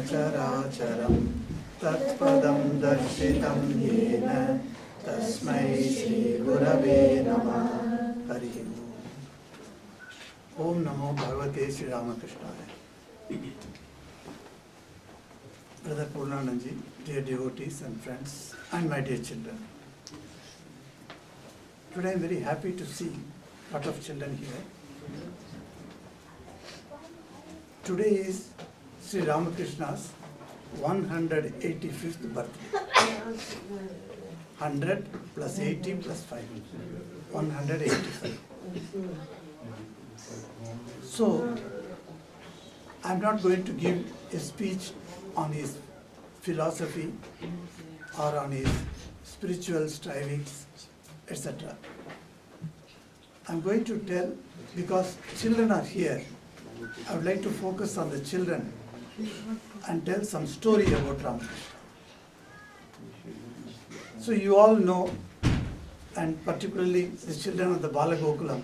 सचराचरं तत्पदं दर्शितं येन तस्मै श्रीगुरवे नमः। हरि ओम। ओम नमो भगवते Shri रामकृष्णाय। Brother Purnananji, dear devotees and friends, and my dear children. Today I am very happy to see a lot of children here. Today is Sri Ramakrishna's 185th birthday. 100 plus 80 plus 5. 185. So, I am not going to give a speech on his philosophy or on his spiritual strivings, etc. I am going to tell, because children are here, I would like to focus on the children and tell some story about Ramakrishna. So you all know, and particularly the children of the Balagokulam,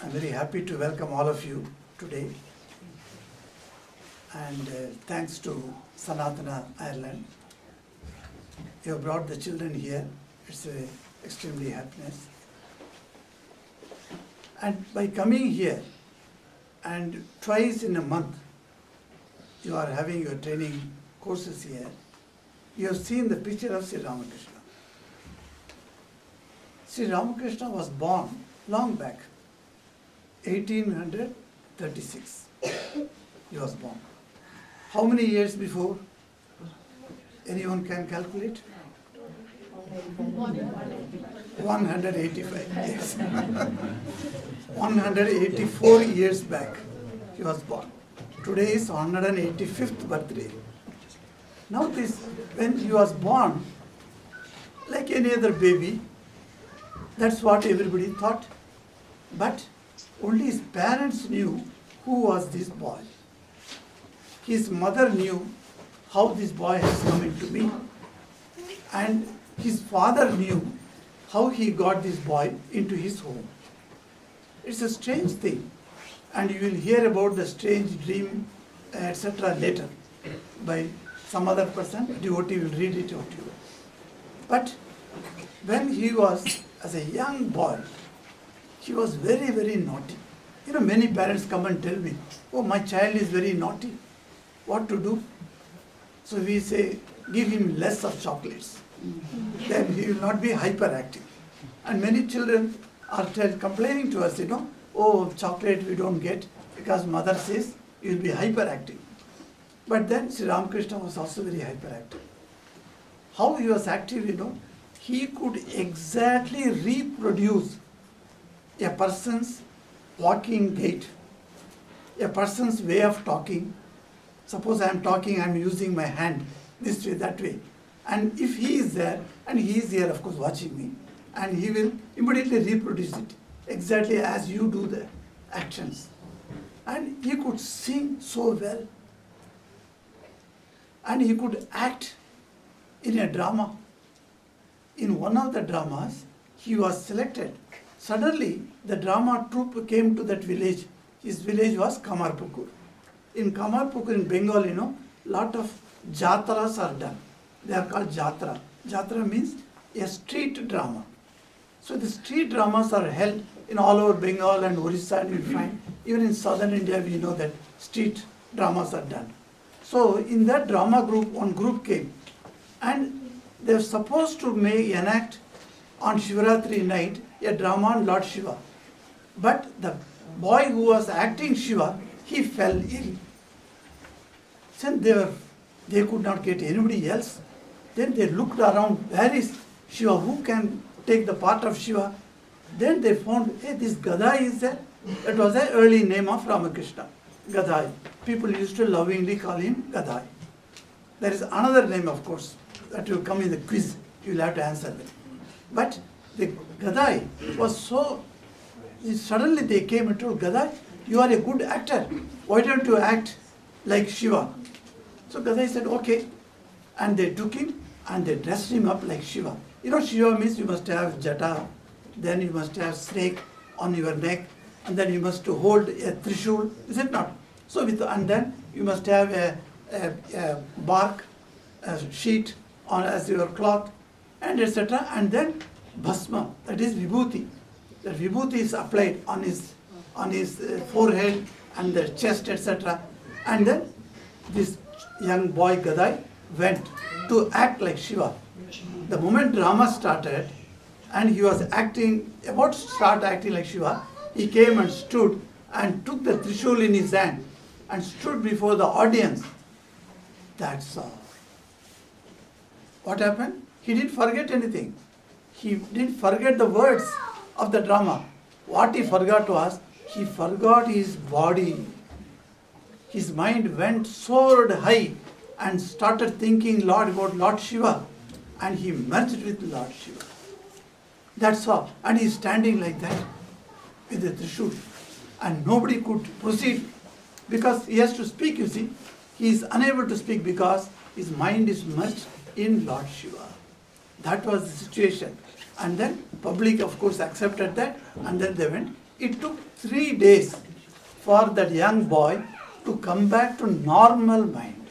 I am very happy to welcome all of you today. And thanks to Sanatana Ireland, you have brought the children here. It's extremely happiness. And by coming here, and twice in a month, you are having your training courses here, you have seen the picture of Sri Ramakrishna. Sri Ramakrishna was born long back, 1836. He was born. How many years before? Anyone can calculate? 185 years. 184 years back he was born. Today is 185th birthday. Now this, when he was born, like any other baby, that's what everybody thought. But only his parents knew who was this boy. His mother knew how this boy has come into being. And his father knew how he got this boy into his home. It's a strange thing. And you will hear about the strange dream, etc. later by some other person. Devotee will read it out to you. But when he was as a young boy, he was very, very naughty. You know, many parents come and tell me, oh, my child is very naughty. What to do? So we say, give him less of chocolates. Then he will not be hyperactive. And many children are complaining to us, you know, oh, chocolate we don't get because mother says you will be hyperactive. But then Sri Ramakrishna was also very hyperactive. How he was active, you know, he could exactly reproduce a person's walking gait, a person's way of talking. Suppose I am talking, I am using my hand this way, that way. And if he is there, and he is here, of course, watching me, and he will immediately reproduce it, exactly as you do the actions. And he could sing so well. And he could act in a drama. In one of the dramas, he was selected. Suddenly, the drama troupe came to that village. His village was Kamarpukur. In Kamarpukur, in Bengal, you know, lot of jatras are done. They are called jatra. Jatra means a street drama. So the street dramas are held in all over Bengal and Orissa, and you find, even in southern India, we know that street dramas are done. So in that drama group, one group came, and they were supposed to enact on Shivaratri night a drama on Lord Shiva. But the boy who was acting Shiva, he fell ill. Since they could not get anybody else, then they looked around, where is Shiva, who can take the part of Shiva? Then they found, hey, this Gadai is there. That was the early name of Ramakrishna, Gadai. People used to lovingly call him Gadai. There is another name, of course, that will come in the quiz. You will have to answer that. But the Gadai was so, suddenly they came and told, Gadai, you are a good actor. Why don't you act like Shiva? So Gadai said, okay. And they took him and they dressed him up like Shiva. You know, Shiva means you must have jata, then you must have snake on your neck, and then you must hold a trishul, is it not? So and then you must have a bark, a sheet on as your cloth, and etc. And then bhasma, that is vibhuti. The vibhuti is applied on his forehead and the chest, etc. And then this young boy Gadai went to act like Shiva. The moment drama started and he was about to start acting like Shiva, he came and stood and took the trishul in his hand and stood before the audience. That's all. What happened? He didn't forget anything. He didn't forget the words of the drama. What he forgot was, he forgot his body. His mind went soared high and started thinking about Lord Shiva, and he merged with Lord Shiva. That's all. And he's standing like that with the trishul. And nobody could proceed because he has to speak, you see. He is unable to speak because his mind is merged in Lord Shiva. That was the situation. And then public, of course, accepted that, and then they went. It took 3 days for that young boy to come back to normal mind.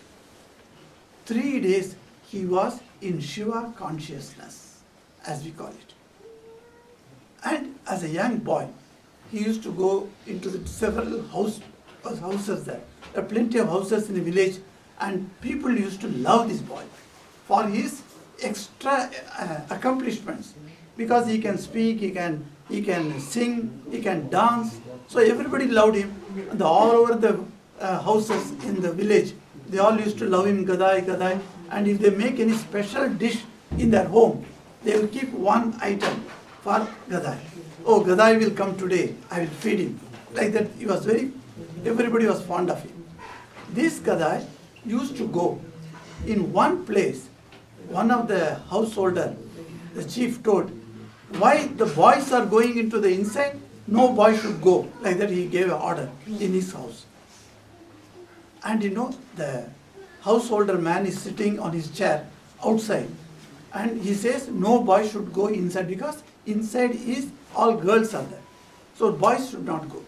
3 days he was in Shiva consciousness, as we call it. And as a young boy, he used to go into the several houses there. There are plenty of houses in the village, and people used to love this boy for his extra accomplishments, because he can speak, he can sing, he can dance. So everybody loved him. And all over the houses in the village, they all used to love him, Gadai, Gadai. And if they make any special dish in their home, they will keep one item for Gadai. Oh, Gadai will come today, I will feed him. Like that, everybody was fond of him. This Gadai used to go in one place. One of the householder, the chief told, why the boys are going into the inside, no boy should go. Like that he gave an order in his house. And the householder man is sitting on his chair outside. And he says, no boy should go inside because inside is all girls are there. So boys should not go.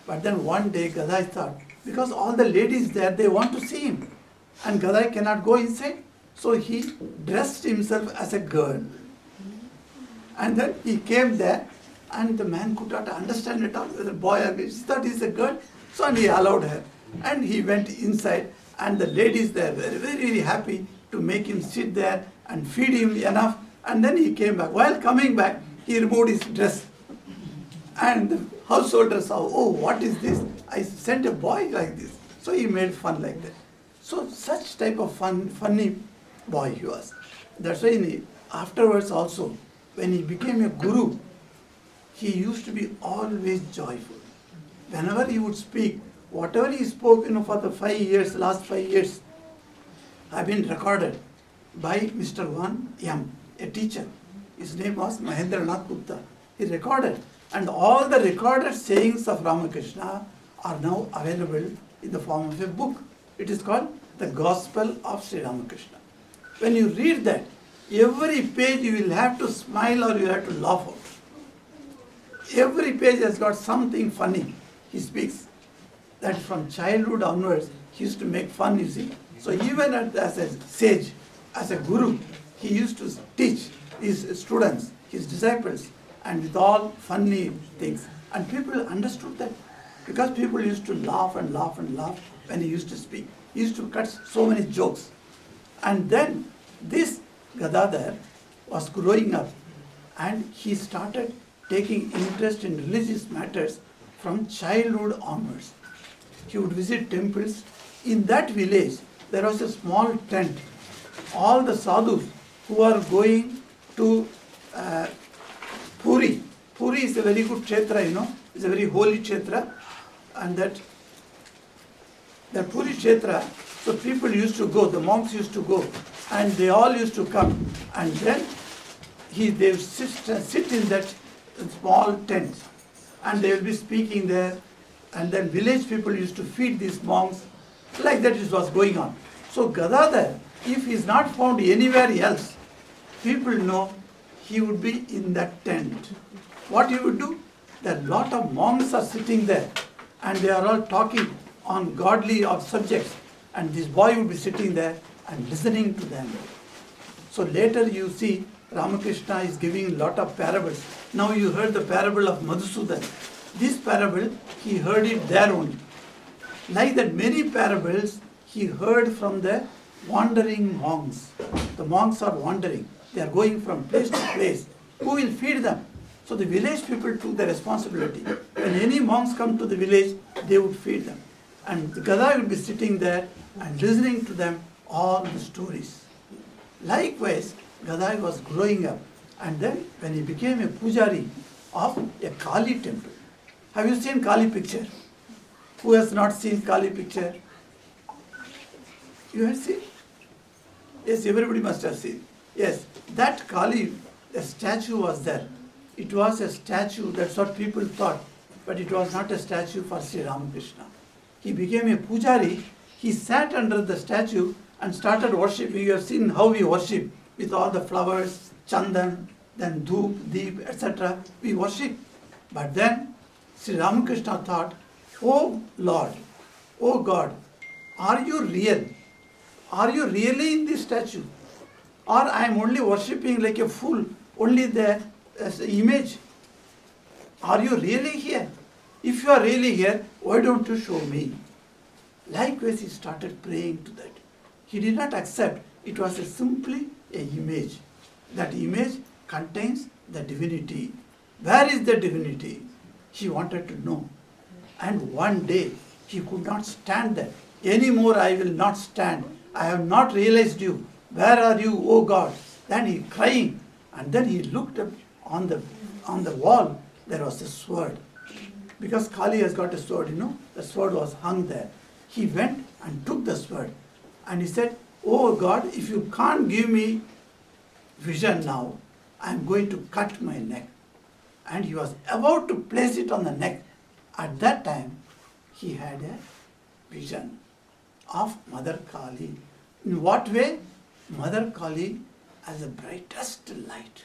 But then one day Gadai thought, because all the ladies there, they want to see him. And Gadai cannot go inside. So he dressed himself as a girl. And then he came there, and the man could not understand at all whether boy or girl. He thought he's a girl. So he allowed her. And he went inside, and the ladies there were very, very happy to make him sit there and feed him enough. And then he came back. While coming back, he removed his dress. And the householder saw, oh, what is this? I sent a boy like this. So he made fun like that. So such type of funny boy he was. That's why afterwards also, when he became a guru, he used to be always joyful. Whenever he would speak, whatever he spoke, for the last 5 years, have been recorded by Mr. 1M, a teacher. His name was Mahendranath Gupta. He recorded, and all the recorded sayings of Ramakrishna are now available in the form of a book. It is called The Gospel of Sri Ramakrishna. When you read that, every page you will have to smile or you have to laugh out. Every page has got something funny. He speaks that from childhood onwards, he used to make fun, you see. So even as a sage, as a guru, he used to teach his students, his disciples, and with all funny things. And people understood that because people used to laugh and laugh and laugh when he used to speak. He used to cut so many jokes. And then this Gadadhar was growing up, and he started taking interest in religious matters from childhood onwards. He would visit temples. In that village, there was a small tent. All the sadhus who are going to Puri. Puri is a very good kshetra, it's a very holy kshetra. And that Puri kshetra, so people used to go, the monks used to go, and they all used to come. And then they would sit in that small tent, and they will be speaking there. And then village people used to feed these monks. Like that it was going on. So Gadadhar, if he is not found anywhere else, people know he would be in that tent. What he would do? There are lot of monks are sitting there, and they are all talking on godly subjects. and this boy would be sitting there and listening to them. So later you see Ramakrishna is giving a lot of parables. Now you heard the parable of Madhusudan. This parable, he heard it there only. Like that, many parables he heard from the wandering monks. The monks are wandering. They are going from place to place. Who will feed them? So the village people took the responsibility. When any monks come to the village, they would feed them. And the Gadai would be sitting there and listening to them all the stories. Likewise, Gadai was growing up, and then when he became a pujari of a Kali temple. Have you seen Kali picture? Who has not seen Kali picture? You have seen? Yes, everybody must have seen. Yes, that Kali, a statue was there. It was a statue, that's what people thought, but it was not a statue for Sri Ramakrishna. He became a pujari, he sat under the statue and started worshipping. You have seen how we worship with all the flowers, chandan, then dhoop, deep, etc. We worship. But then Sri Ramakrishna thought, oh Lord, oh God, are you real? Are you really in this statue? Or I am only worshipping like a fool, only the image? Are you really here? If you are really here, why don't you show me? Likewise, he started praying to that. He did not accept. It was simply an image. That image contains the divinity. Where is the divinity? He wanted to know. And one day, he could not stand there. Anymore I will not stand. I have not realized you. Where are you, O God? Then he crying. And then he looked up on the wall. There was a sword. Because Kali has got a sword, the sword was hung there. He went and took the sword. And he said, oh God, if you can't give me vision now, I am going to cut my neck. And he was about to place it on the neck. At that time, he had a vision of Mother Kali. In what way? Mother Kali as the brightest light.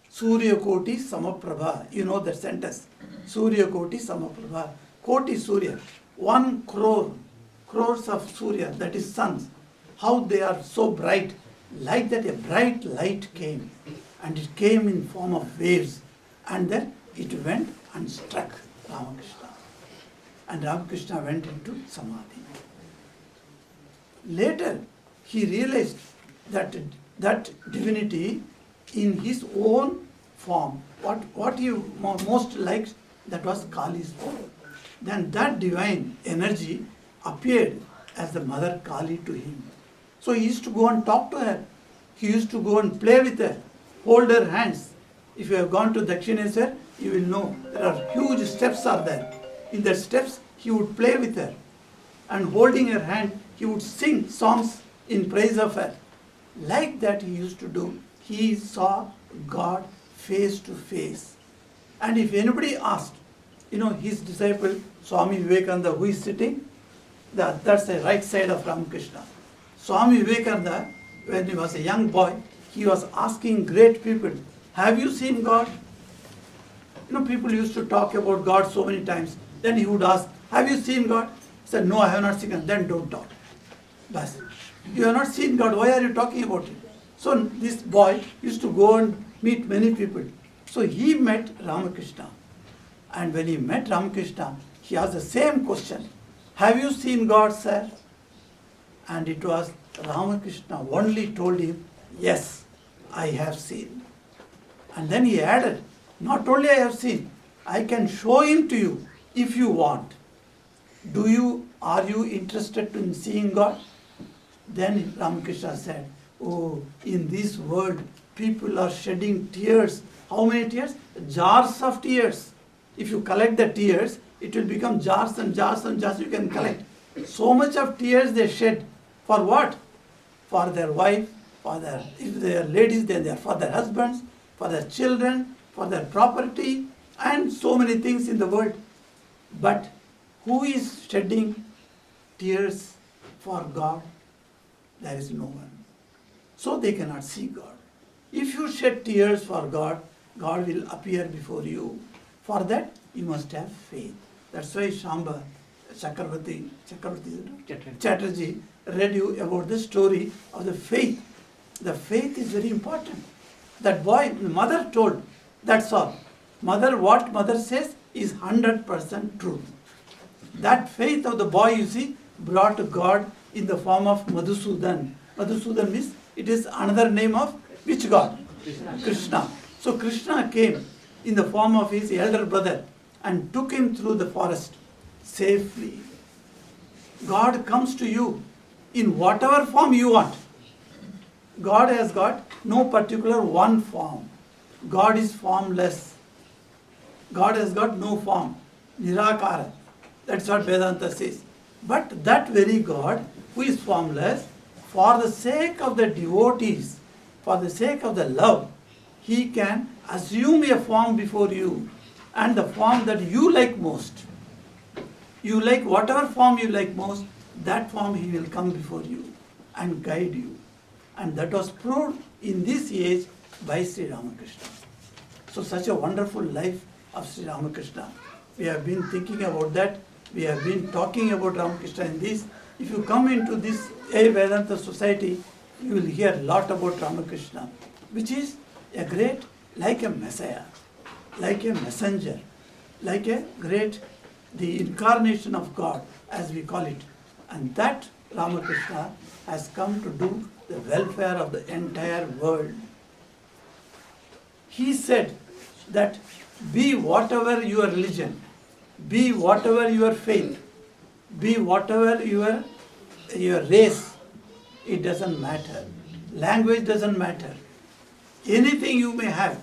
Surya Koti Samaprabha. You know that sentence. Surya Koti Samaprabha. Koti Surya. 1 crore. Crores of Surya, that is suns. How they are so bright. Like that a bright light came. And it came in form of waves. And then it went and struck Ramakrishna. And Ramakrishna went into Samadhi. Later, he realized that divinity in his own form, what he most liked, that was Kali's form. Then that divine energy appeared as the Mother Kali to him. So he used to go and talk to her. He used to go and play with her, hold her hands. If you have gone to Dakshineswar, you will know there are huge steps are there. In the steps, he would play with her. And holding her hand, he would sing songs in praise of her. Like that he used to do. He saw God face to face. And if anybody asked, his disciple, Swami Vivekananda, who is sitting, that's the right side of Ramakrishna. Swami Vivekananda, when he was a young boy, he was asking great people, have you seen God? People used to talk about God so many times. Then he would ask, have you seen God? He said, no, I have not seen God. Then don't talk. But you have not seen God, why are you talking about it? So this boy used to go and meet many people. So he met Ramakrishna. And when he met Ramakrishna, he asked the same question. Have you seen God, sir? And it was Ramakrishna only told him, yes, I have seen. And then he added, not only I have seen, I can show him to you if you want. Are you interested in seeing God? Then Ramakrishna said, oh, in this world, people are shedding tears. How many tears? Jars of tears. If you collect the tears, it will become jars and jars and jars you can collect. So much of tears they shed. For what? For their wife, if they are ladies, then they are for their husbands, for their children, for their property, and so many things in the world. But who is shedding tears for God? There is no one. So they cannot see God. If you shed tears for God, God will appear before you. For that, you must have faith. That's why Shamba Chatterjee read you about the story of the faith. The faith is very important. That boy, the mother told, that's all. What mother says is 100% true. That faith of the boy, you see, brought God in the form of Madhusudan. Madhusudan means it is another name of which God? Krishna. So Krishna came in the form of his elder brother and took him through the forest safely. God comes to you in whatever form you want. God has got no particular one form. God is formless. God has got no form. Nirakara. That's what Vedanta says. But that very God who is formless, for the sake of the devotees, for the sake of the love, he can assume a form before you, and the form that you like most. You like whatever form you like most, that form he will come before you and guide you. And that was proved in this age by Sri Ramakrishna. So such a wonderful life of Sri Ramakrishna. We have been thinking about that. We have been talking about Ramakrishna in this. If you come into this Vedanta society, you will hear a lot about Ramakrishna, which is a great, like a messiah, like a messenger, like a great, the incarnation of God, as we call it. And that Ramakrishna has come to do the welfare of the entire world. He said that be whatever your religion, be whatever your faith, be whatever your race, it doesn't matter. Language doesn't matter. Anything you may have,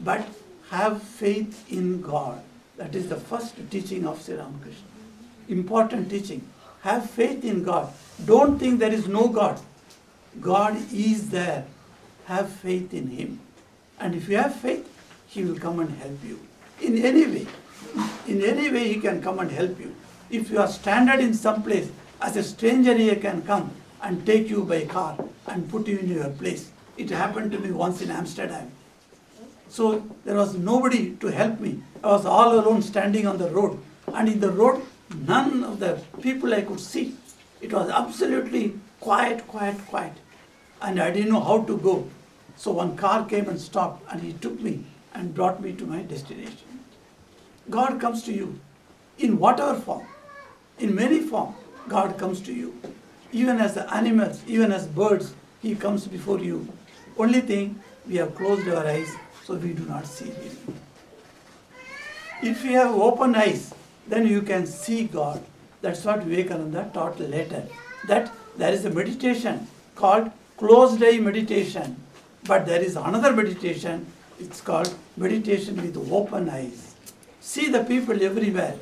but have faith in God. That is the first teaching of Sri Ramakrishna. Important teaching. Have faith in God. Don't think there is no God. God is there. Have faith in Him. And if you have faith, He will come and help you. In any way. In any way He can come and help you. If you are stranded in some place, as a stranger He can come and take you by car and put you in your place. It happened to me once in Amsterdam. So there was nobody to help me. I was all alone standing on the road. And in the road, none of the people I could see. It was absolutely quiet. And I didn't know how to go. So one car came and stopped and he took me and brought me to my destination. God comes to you in whatever form. In many forms, God comes to you. Even as the animals, even as birds, He comes before you. Only thing, we have closed our eyes so we do not see Him. If you have open eyes, then you can see God. That's what Vivekananda taught later. That there is a meditation called closed eye meditation. But there is another meditation, it's called meditation with open eyes. See the people everywhere.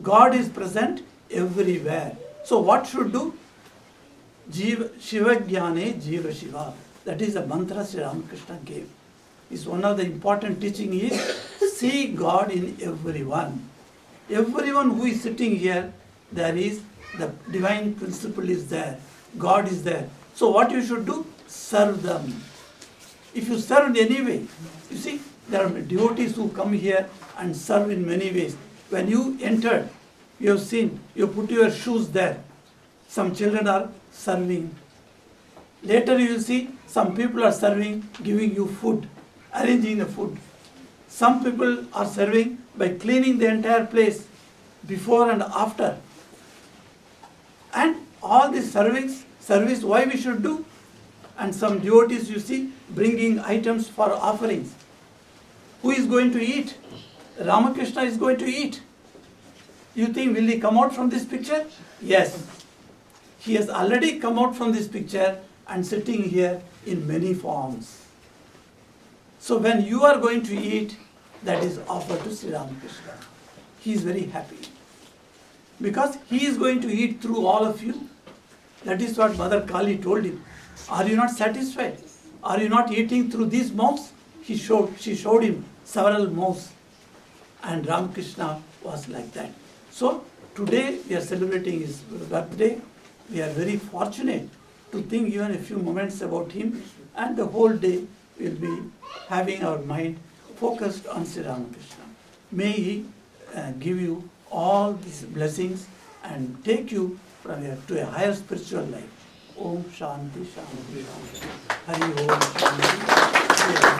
God is present everywhere. So what should do? Shiva Jnane Jiva Shiva. That is the mantra Sri Ramakrishna gave. It's one of the important teaching is see God in everyone. Everyone who is sitting here, there is the divine principle is there. God is there. So what you should do? Serve them. If you serve in any way, you see, there are devotees who come here and serve in many ways. When you entered, you have seen, you put your shoes there. Some children are serving. Later you will see some people are serving, giving you food, arranging the food. Some people are serving by cleaning the entire place before and after. And all this service why we should do? And some devotees you see bringing items for offerings. Who is going to eat? Ramakrishna is going to eat. You think will he come out from this picture? Yes. He has already come out from this picture and sitting here in many forms. So when you are going to eat, that is offered to Sri Ramakrishna. He is very happy. Because he is going to eat through all of you. That is what Mother Kali told him. Are you not satisfied? Are you not eating through these mouths? She showed him several mouths. And Ramakrishna was like that. So today we are celebrating his birthday. We are very fortunate to think even a few moments about him, and the whole day we will be having our mind focused on Sri Ramakrishna. May he give you all these blessings and take you from here to a higher spiritual life. Om Shanti Shanti Shanti. Hari Om Shanti.